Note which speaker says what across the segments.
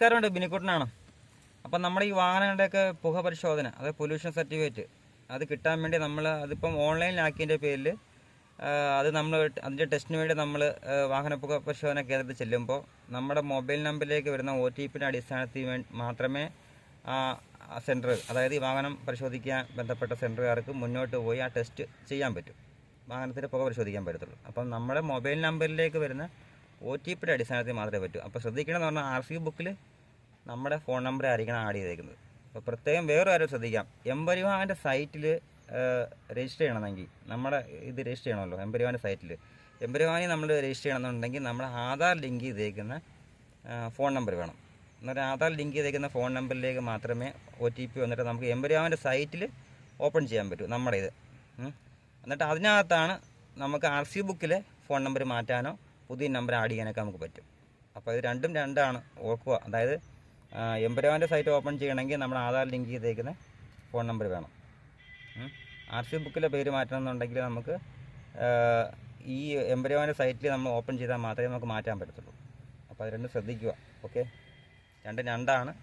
Speaker 1: നമസ്കാരമുണ്ട്, ബിനിക്കുട്ടനാണ്. അപ്പം നമ്മുടെ ഈ വാഹനങ്ങളുടെയൊക്കെ പുക പരിശോധന, അതായത് പൊല്യൂഷൻ സർട്ടിഫിക്കറ്റ്, അത് കിട്ടാൻ വേണ്ടി നമ്മൾ അതിപ്പം ഓൺലൈനിലാക്കിയതിൻ്റെ പേരിൽ അത് നമ്മൾ അതിൻ്റെ ടെസ്റ്റിന് വേണ്ടി നമ്മൾ വാഹന പുക പരിശോധന കേന്ദ്രത്തിൽ ചെല്ലുമ്പോൾ നമ്മുടെ മൊബൈൽ നമ്പറിലേക്ക് വരുന്ന OTPയുടെ അടിസ്ഥാനത്തിൽ മാത്രമേ സെൻറ്റർ, അതായത് ഈ വാഹനം പരിശോധിക്കാൻ ബന്ധപ്പെട്ട സെൻറ്ററുകാർക്ക് മുന്നോട്ട് പോയി ആ ടെസ്റ്റ് ചെയ്യാൻ പറ്റും, വാഹനത്തിൻ്റെ പുക പരിശോധിക്കാൻ പറ്റത്തുള്ളൂ. അപ്പം നമ്മുടെ മൊബൈൽ നമ്പറിലേക്ക് വരുന്ന OTPയുടെ അടിസ്ഥാനത്തിൽ മാത്രമേ പറ്റൂ. അപ്പോൾ ശ്രദ്ധിക്കണമെന്ന് പറഞ്ഞാൽ RC ബുക്കിൽ നമ്മുടെ ഫോൺ നമ്പർ ആയിരിക്കണം ആഡ് ചെയ്തേക്കുന്നത്. അപ്പോൾ പ്രത്യേകം വേറൊരു കാര്യം ശ്രദ്ധിക്കാം, എംപരിവാഹൻ്റെ സൈറ്റിൽ രജിസ്റ്റർ ചെയ്യണമെങ്കിൽ നമ്മുടെ ഇത് രജിസ്റ്റർ ചെയ്യണമല്ലോ. എംപരിവാഹൻ്റെ സൈറ്റിൽ എംപരിവാഹനെ നമ്മൾ രജിസ്റ്റർ ചെയ്യണമെന്നുണ്ടെങ്കിൽ നമ്മുടെ ആധാർ ലിങ്ക് ചെയ്തേക്കുന്ന ഫോൺ നമ്പർ വേണം. എന്നിട്ട് ആധാർ ലിങ്ക് ചെയ്തേക്കുന്ന ഫോൺ നമ്പറിലേക്ക് മാത്രമേ OTP വന്നിട്ട് നമുക്ക് എംപരിവാഹൻ്റെ സൈറ്റിൽ ഓപ്പൺ ചെയ്യാൻ പറ്റൂ നമ്മുടെ ഇത്. എന്നിട്ട് അതിനകത്താണ് നമുക്ക് RC ബുക്കിലെ ഫോൺ നമ്പർ മാറ്റാനോ പുതിയ നമ്പർ ആഡ് ചെയ്യാനൊക്കെ നമുക്ക് പറ്റും. അപ്പോൾ ഇത് രണ്ടും രണ്ടാണ്, ഓർക്കുക. അതായത് എംപരിവാഹൻ്റെ സൈറ്റ് ഓപ്പൺ ചെയ്യണമെങ്കിൽ നമ്മൾ ആധാർ ലിങ്ക് ചെയ്തേക്കുന്ന ഫോൺ നമ്പർ വേണം. RC ബുക്കിലെ പേര് മാറ്റണമെന്നുണ്ടെങ്കിൽ നമുക്ക് ഈ എംപരിവാഹൻ്റെ സൈറ്റിൽ നമ്മൾ ഓപ്പൺ ചെയ്താൽ മാത്രമേ നമുക്ക് മാറ്റാൻ പറ്റത്തുള്ളൂ. അപ്പോൾ അത് രണ്ടും ശ്രദ്ധിക്കുക. ഓക്കെ, രണ്ടും രണ്ടാണ്.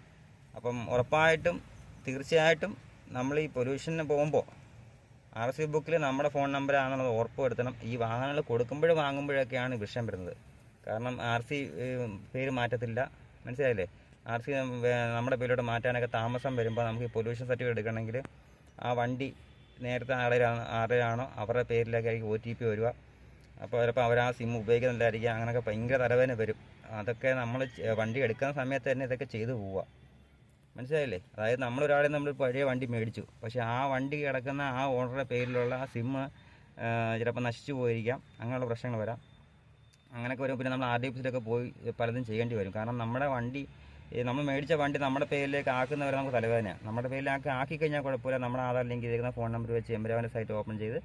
Speaker 1: അപ്പം ഉറപ്പായിട്ടും തീർച്ചയായിട്ടും നമ്മൾ ഈ പൊല്യൂഷന് പോകുമ്പോൾ RC ബുക്കിൽ നമ്മുടെ ഫോൺ നമ്പറാണെന്നുള്ളത് ഉറപ്പ് വരുത്തണം. ഈ വാഹനങ്ങൾ കൊടുക്കുമ്പോഴും വാങ്ങുമ്പോഴൊക്കെയാണ് വിഷയം വരുന്നത്. കാരണം RC പേര് മാറ്റത്തില്ല, മനസ്സിലായില്ലേ? RC നമ്മുടെ പേരിലോട്ട് മാറ്റാനൊക്കെ താമസം വരുമ്പോൾ നമുക്ക് ഈ പൊല്യൂഷൻ സർട്ടിഫിക്കറ്റ് എടുക്കണമെങ്കിൽ ആ വണ്ടി നേരത്തെ ആരുടെയാണോ അവരുടെ പേരിലേക്കായിരിക്കും OTP വരിക. അപ്പോൾ ചിലപ്പോൾ അവർ ആ സിം ഉപയോഗിക്കുന്നില്ലായിരിക്കും. അങ്ങനെയൊക്കെ ഭയങ്കര തലവേദന വരും. അതൊക്കെ നമ്മൾ വണ്ടി എടുക്കുന്ന സമയത്ത് തന്നെ ഇതൊക്കെ ചെയ്തു പോവുക, മനസ്സിലായില്ലേ? അതായത് നമ്മൾ പഴയ വണ്ടി മേടിച്ചു, പക്ഷേ ആ വണ്ടി കിടക്കുന്ന ആ ഓണറുടെ പേരിലുള്ള ആ സിം ചിലപ്പോൾ നശിച്ചു പോയിരിക്കാം. അങ്ങനെയുള്ള പ്രശ്നങ്ങൾ വരാം. അങ്ങനെയൊക്കെ വരും. പിന്നെ നമ്മൾ RDOoffice പോയി പലതും ചെയ്യേണ്ടി വരും. കാരണം നമ്മുടെ വണ്ടി, നമ്മൾ മേടിച്ച വണ്ടി നമ്മുടെ പേരിലേക്ക് ആക്കുന്നവരെ നമുക്ക് തലവേദനയാണ്. നമ്മുടെ പേരിലേക്ക് ആക്കിക്കഴിഞ്ഞാൽ കുഴപ്പമില്ല. നമ്മുടെ ആധാർ ലിങ്ക് ചെയ്തിരിക്കുന്ന ഫോൺ നമ്പർ വെച്ച് എംപരിവാഹൻ്റെ സൈറ്റ് ഓപ്പൺ ചെയ്ത്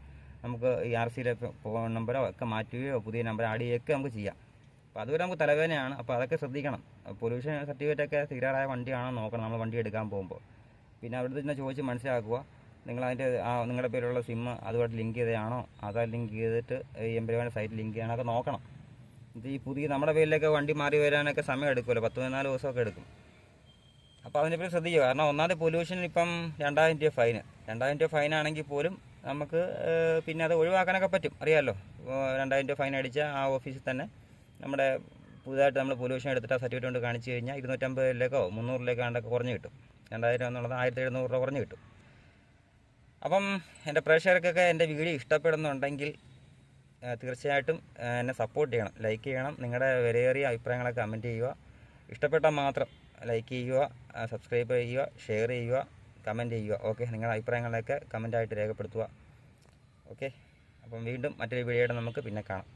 Speaker 1: നമുക്ക് ഈ RCയിലെ ഫോൺ നമ്പറോ ഒക്കെ മാറ്റുകയോ പുതിയ നമ്പർ ആഡ് ചെയ്യുകയൊക്കെ നമുക്ക് ചെയ്യാം. അപ്പോൾ അതുവരെ നമുക്ക് തലവേദനയാണ്. അപ്പോൾ അതൊക്കെ ശ്രദ്ധിക്കണം. പൊല്യൂഷൻ സർട്ടിഫിക്കറ്റൊക്കെ തീരാറായ വണ്ടിയാണോ നോക്കണം നമ്മൾ വണ്ടി എടുക്കാൻ പോകുമ്പോൾ. പിന്നെ അവിടുത്തെ തന്നെ ചോദിച്ച് മനസ്സിലാക്കുക, നിങ്ങളതിൻ്റെ നിങ്ങളുടെ പേരിലുള്ള സിം അതുമായിട്ട് ലിങ്ക് ചെയ്തതാണോ, ആധാർ ലിങ്ക് ചെയ്തിട്ട് ഈ എംപരിവാഹൻ്റെ സൈറ്റ് ലിങ്ക് ചെയ്യാനൊക്കെ നോക്കണം. ഇത് ഈ പുതിയ നമ്മുടെ പേരിലേക്ക് വണ്ടി മാറി വരാനൊക്കെ സമയം എടുക്കുമല്ലോ, 10-14 ദിവസമൊക്കെ എടുക്കും. അപ്പോൾ അതിനെപ്പറ്റി ശ്രദ്ധിക്കുക. കാരണം ഒന്നാമത് പൊല്യൂഷൻ ഇപ്പം 2000 രൂപ ഫൈന്. 2000 രൂപ ഫൈനാണെങ്കിൽ പോലും നമുക്ക് പിന്നെ അത് ഒഴിവാക്കാനൊക്കെ പറ്റും, അറിയാമല്ലോ. 2000 രൂപ ഫൈൻ അടിച്ചാൽ ആ ഓഫീസിൽ തന്നെ നമ്മുടെ പുതുതായിട്ട് നമ്മൾ പൊല്യൂഷൻ എടുത്തിട്ട് ആ സർട്ടിഫിക്കറ്റ് കൊണ്ട് കാണിച്ച് കഴിഞ്ഞാൽ 250 300 കുറഞ്ഞ് കിട്ടും. 2000 എന്നുള്ളത് 1700 രൂപ കുറഞ്ഞ് കിട്ടും. അപ്പം എൻ്റെ പ്രേക്ഷകർക്കൊക്കെ എൻ്റെ വീഡിയോ ഇഷ്ടപ്പെടുന്നുണ്ടെങ്കിൽ തീർച്ചയായിട്ടും എന്നെ സപ്പോർട്ട് ചെയ്യണം, ലൈക്ക് ചെയ്യണം. നിങ്ങളുടെ വിലയേറിയ അഭിപ്രായങ്ങളൊക്കെ കമൻറ്റ് ചെയ്യുക. ഇഷ്ടപ്പെട്ടാൽ മാത്രം ലൈക്ക് ചെയ്യുക, സബ്സ്ക്രൈബ് ചെയ്യുക, ഷെയർ ചെയ്യുക, കമൻറ്റ് ചെയ്യുക. ഓക്കെ, നിങ്ങളുടെ അഭിപ്രായങ്ങളൊക്കെ കമൻറ്റായിട്ട് രേഖപ്പെടുത്തുക. ഓക്കെ, അപ്പം വീണ്ടും മറ്റൊരു വീഡിയോയുടെ നമുക്ക് പിന്നെ കാണാം.